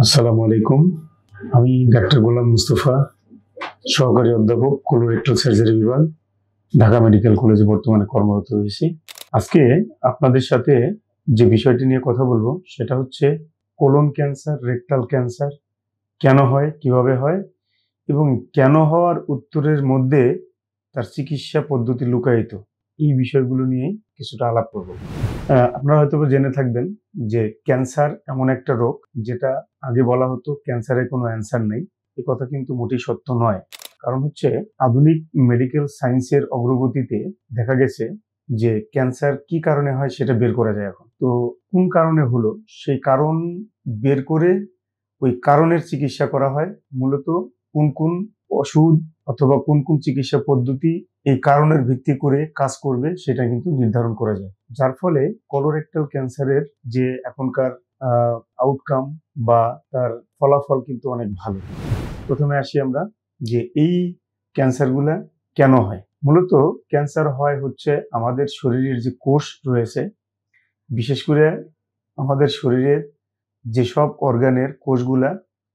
আসসালামু আলাইকুম। আমি ডাক্তার গোলাম মুস্তফা, সহকারী অধ্যাপক, কোলোরেক্টাল সার্জারি বিভাগ, ঢাকা মেডিকেল কলেজে বর্তমানে কর্মরত রয়েছি। আজকে আপনাদের সাথে যে বিষয়টি নিয়ে কথা বলবো সেটা হচ্ছে কোলন ক্যান্সার, রেকটাল ক্যান্সার কেন হয়, কিভাবে হয় এবং কেন হওয়ার উত্তরের মধ্যে তার চিকিৎসা পদ্ধতি লুকায়িত। এই বিষয়গুলো নিয়ে কিছুটা আলাপ করব। আপনারা হয়তো জেনে থাকবেন যে ক্যান্সার এমন একটা রোগ যেটা আগে বলা হতো ক্যান্সারের কোনো অ্যান্সার নেই। এ কথা কিন্তু মোটেই সত্য নয়। কারণ হচ্ছে আধুনিক মেডিকেল সায়েন্সের অগ্রগতিতে দেখা গেছে যে ক্যান্সার কি কারণে হয় সেটা বের করা যায় এখন। তো কোন কারণে হলো সেই কারণ বের করে ওই কারণের চিকিৎসা করা হয়। মূলত কোন কোন ওষুধ অথবা কোন কোন চিকিৎসা পদ্ধতি এই কারণের ভিত্তি করে কাজ করবে সেটা কিন্তু নির্ধারণ করা যায়, যার ফলে কোলোরেক্টাল ক্যান্সারের যে এখনকার আউটকাম বা তার ফলাফল কিন্তু অনেক ভালো। প্রথমে আসি আমরা যে এই ক্যান্সারগুলা কেন হয়। মূলত ক্যান্সার হয় হচ্ছে আমাদের শরীরের যে কোষ রয়েছে, বিশেষ করে আমাদের শরীরের যেসব অর্গানের কোষগুলা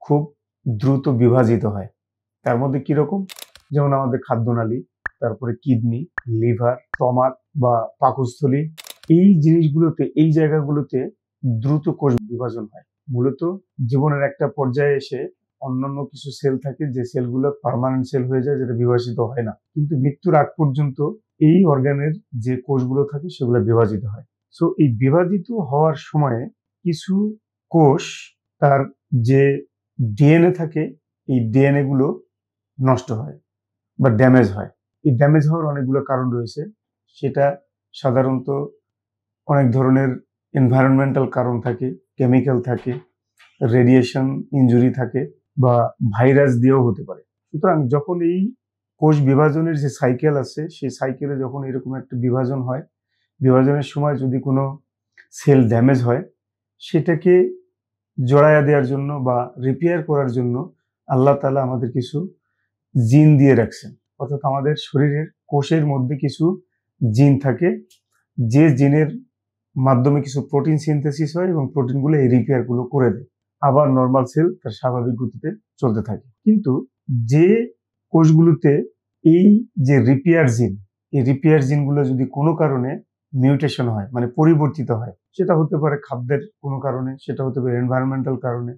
খুব দ্রুত বিভাজিত হয়। তার মধ্যে কিরকম, যেমন আমাদের খাদ্যনালী, তারপরে কিডনি, লিভার, স্টমাক বা পাকস্থলী, এই জিনিসগুলোতে, এই জায়গাগুলোতে দ্রুত কোষ বিভাজন হয়। মূলত জীবনের একটা পর্যায়ে এসে অন্যান্য কিছু সেল থাকে যে সেলগুলো পার্মানেন্ট সেল হয়ে যায়, যেটা বিভাজিত হয় না, কিন্তু মৃত্যুর আগ পর্যন্ত এই অর্গানের যে কোষগুলো থাকে সেগুলো বিভাজিত হয়। সো এই বিভাজিত হওয়ার সময়ে কিছু কোষ তার যে ডিএনএ থাকে, এই ডিএনএ গুলো নষ্ট হয় বা ড্যামেজ হয়। এই ড্যামেজ হওয়ার অনেকগুলো কারণ রয়েছে। সেটা সাধারণত অনেক ধরনের এনভায়রনমেন্টাল কারণ থাকে, কেমিক্যাল থাকে, রেডিয়েশন ইনজুরি থাকে বা ভাইরাস দিয়েও হতে পারে। সুতরাং যখন এই কোষ বিভাজনের যে সাইকেল আছে সেই সাইকেলে যখন এরকম একটা বিভাজন হয়, বিভাজনের সময় যদি কোনো সেল ড্যামেজ হয়, সেটাকে জড়ায়া দেওয়ার জন্য বা রিপেয়ার করার জন্য আল্লাহ তাআলা আমাদের কিছু জিন দিয়ে রাখছেন। অর্থাৎ আমাদের শরীরের কোষের মধ্যে কিছু জিন থাকে, যে জিনের মাধ্যমে কিছু প্রোটিন সিনথেসিস হয় এবং প্রোটিনগুলো এই রিপেয়ার গুলো করে দেয়, আবার নর্মাল সেল তার স্বাভাবিক গতিতে চলতে থাকে। কিন্তু যে কোষগুলোতে এই যে রিপেয়ার জিন, এই রিপেয়ার জিনগুলো যদি কোনো কারণে মিউটেশন হয়, মানে পরিবর্তিত হয়, সেটা হতে পারে খাদ্যের কোনো কারণে, সেটা হতে পারে এনভায়রনমেন্টাল কারণে,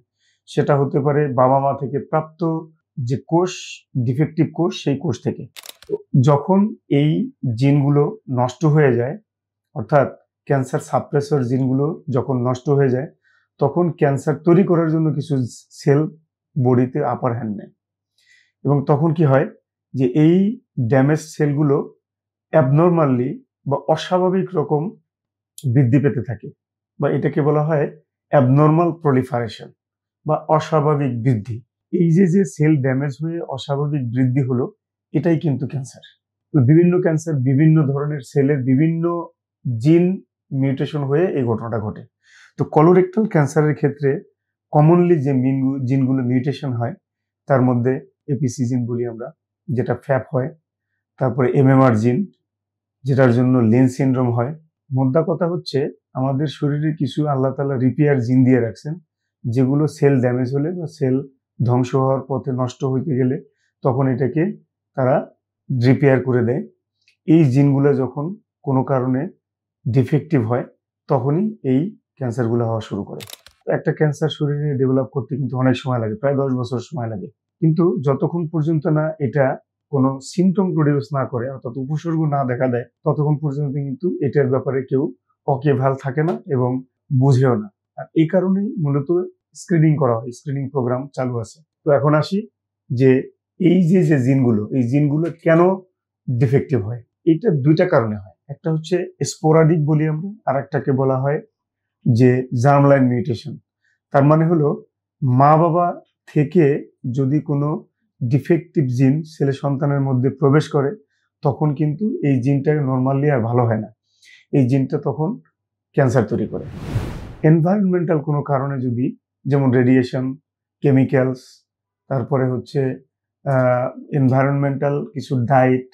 সেটা হতে পারে বাবা মা থেকে প্রাপ্ত যে কোষ, ডিফেক্টিভ কোষ, সেই কোষ থেকে। যখন এই জিনগুলো নষ্ট হয়ে যায়, অর্থাৎ ক্যান্সার সাপ্রেসর জিনগুলো যখন নষ্ট হয়ে যায়, তখন ক্যান্সার তৈরি করার জন্য কিছু সেল বডিতে আপার হ্যান্ড নেয় এবং তখন কি হয় যে এই ড্যামেজ সেলগুলো অ্যাবনর্মালি বা অস্বাভাবিক রকম বৃদ্ধি পেতে থাকে, বা এটাকে বলা হয় অ্যাবনর্মাল প্রলিফারেশন বা অস্বাভাবিক বৃদ্ধি। এই যে যে সেল ড্যামেজ হয়ে অস্বাভাবিক বৃদ্ধি হলো, এটাই কিন্তু ক্যান্সার। বিভিন্ন ক্যান্সার বিভিন্ন ধরনের সেলের বিভিন্ন জিন মিউটেশন হয়ে এই ঘটনাটা ঘটে। তো কলোরেক্টাল ক্যান্সারের ক্ষেত্রে কমনলি যে জিনগুলো মিউটেশন হয় তার মধ্যে এপিসি জিন বলি আমরা, যেটা ফ্যাপ হয়, তারপরে এমএমআর জিন, যেটার জন্য লিন সিনড্রোম হয়। মোদ্দা কথা হচ্ছে আমাদের শরীরে কিছু আল্লাহ তাআলা রিপেয়ার জিন দিয়ে রাখছেন, যেগুলো সেল ড্যামেজ হলে বা সেল ধ্বংস হওয়ার পথে নষ্ট হইতে গেলে তখন এটাকে তারা রিপেয়ার করে দেয়। এই জিনগুলো যখন কোনো কারণে ডিফেক্টিভ হয়, তখনই এই ক্যান্সারগুলো হওয়া শুরু করে। একটা ক্যান্সার শরীরে ডেভেলপ করতে কিন্তু অনেক সময় লাগে, প্রায় 10 বছর সময় লাগে। কিন্তু যতক্ষণ পর্যন্ত না এটা কোনো সিমটম প্রডিউস না করে, অর্থাৎ উপসর্গ না দেখা দেয়, ততক্ষণ পর্যন্ত কিন্তু এটার ব্যাপারে কেউ ওয়াকিবহাল থাকে না এবং বুঝেও না। আর এই কারণেই মূলত স্ক্রিনিং করা হয়, স্ক্রিনিং প্রোগ্রাম চালু আছে। তো এখন আসি যে এই যে যে জিনগুলো, এই জিনগুলো কেন ডিফেক্টিভ হয়। এটা দুইটা কারণে হয়। একটা হচ্ছে স্পোরাডিক বলি আমরা, আর একটাকে বলা হয় যে জার্মলাইন মিউটেশন। তার মানে হলো মা বাবা থেকে যদি কোনো ডিফেক্টিভ জিন ছেলে সন্তানের মধ্যে প্রবেশ করে, তখন কিন্তু এই জিনটা নর্মালি আর ভালো হয় না, এই জিনটা তখন ক্যান্সার তৈরি করে। এনভায়রনমেন্টাল কোনো কারণে যদি, যেমন রেডিয়েশন, কেমিক্যালস, তারপরে হচ্ছে এনভায়রনমেন্টাল কিছু ডায়েট,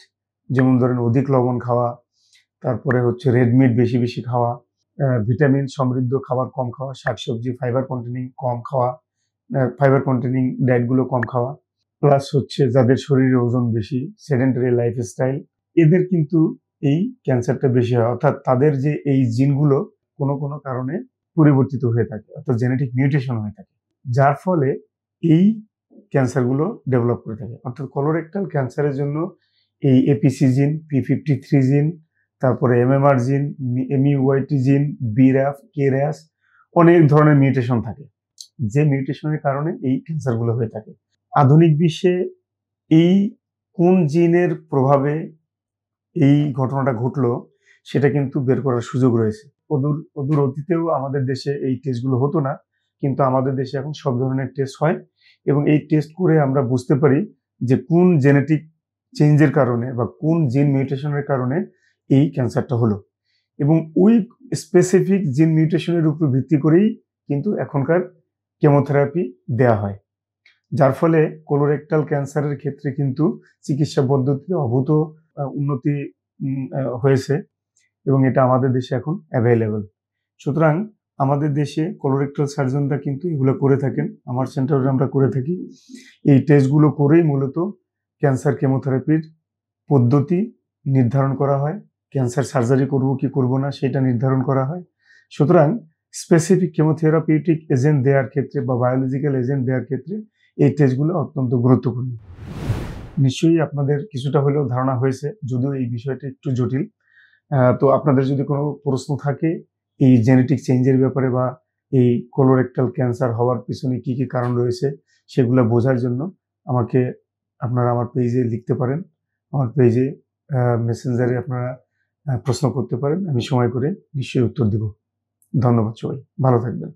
যেমন ধরেন অধিক লবণ খাওয়া, তারপরে হচ্ছে রেড মিট বেশি বেশি খাওয়া, ভিটামিন সমৃদ্ধ খাবার কম খাওয়া, শাকসবজি ফাইবার কন্টেনিং কম খাওয়া, ফাইবার কন্টেনিং ডায়েটগুলো কম খাওয়া, প্লাস হচ্ছে যাদের শরীরে ওজন বেশি, সেডেন্টারি লাইফস্টাইল, এদের কিন্তু এই ক্যান্সারটা বেশি হয়। অর্থাৎ তাদের যে এই জিনগুলো কোনো কোনো কারণে পরিবর্তিত হয়ে থাকে, অর্থাৎ জেনেটিক মিউটেশন হয়ে থাকে, যার ফলে এই ক্যান্সারগুলো ডেভেলপ করে থাকে। অর্থাৎ কলোরেক্টাল ক্যান্সারের জন্য এই এপিসি জিন, P53 জিন, তারপরে এমএমআর জিন, এমইউআইটি জিন, বিরাফ, কেরাস, অনেক ধরনের মিউটেশন থাকে, যে মিউটেশনের কারণে এই ক্যান্সারগুলো হয়ে থাকে। আধুনিক বিশ্বে এই কোন জিনের প্রভাবে এই ঘটনাটা ঘটলো সেটা কিন্তু বের করার সুযোগ রয়েছে। অদূর অতীতেও আমাদের দেশে এই টেস্টগুলো হতো না, কিন্তু আমাদের দেশে এখন সব ধরনের টেস্ট হয় এবং এই টেস্ট করে আমরা বুঝতে পারি যে কোন জেনেটিক চেঞ্জের কারণে বা কোন জিন মিউটেশনের কারণে এই ক্যান্সারটা হলো, এবং ওই স্পেসিফিক জিন মিউটেশনের উপর ভিত্তি করেই কিন্তু এখনকার কেমোথেরাপি দেয়া হয়, যার ফলে কোলোরেক্টাল ক্যান্সারের ক্ষেত্রে কিন্তু চিকিৎসা পদ্ধতিতে অভূত উন্নতি হয়েছে এবং এটা আমাদের দেশে এখন অ্যাভেলেবল। সুতরাং আমাদের দেশে কোলোরেক্টাল সার্জনরা কিন্তু এগুলো করে থাকেন, আমার সেন্টারে আমরা করে থাকি। এই টেস্টগুলো করেই মূলত ক্যান্সার কেমোথেরাপির পদ্ধতি নির্ধারণ করা হয়, ক্যান্সার সার্জারি করব কি করব না সেটা নির্ধারণ করা হয়। সুতরাং স্পেসিফিক কেমোথেরাপিউটিক এজেন্ট দেওয়ার ক্ষেত্রে বা বায়োলজিক্যাল এজেন্ট দেওয়ার ক্ষেত্রে এই টেস্টগুলো অত্যন্ত গুরুত্বপূর্ণ। নিশ্চয়ই আপনাদের কিছুটা হলেও ধারণা হয়েছে, যদিও এই বিষয়টা একটু জটিল। তো আপনাদের যদি কোনো প্রশ্ন থাকে এই জেনেটিক চেঞ্জের ব্যাপারে বা এই কোলোরেক্টাল ক্যান্সার হওয়ার পিছনে কি কি কারণ রয়েছে সেগুলো বোঝার জন্য আপনারা আমার পেজে লিখতে পারেন, আমার পেজে মেসেঞ্জারে আপনারা প্রশ্ন করতে পারেন, আমি সময় করে নিশ্চয়ই উত্তর দেব। ধন্যবাদ সবাই, ভালো থাকবেন।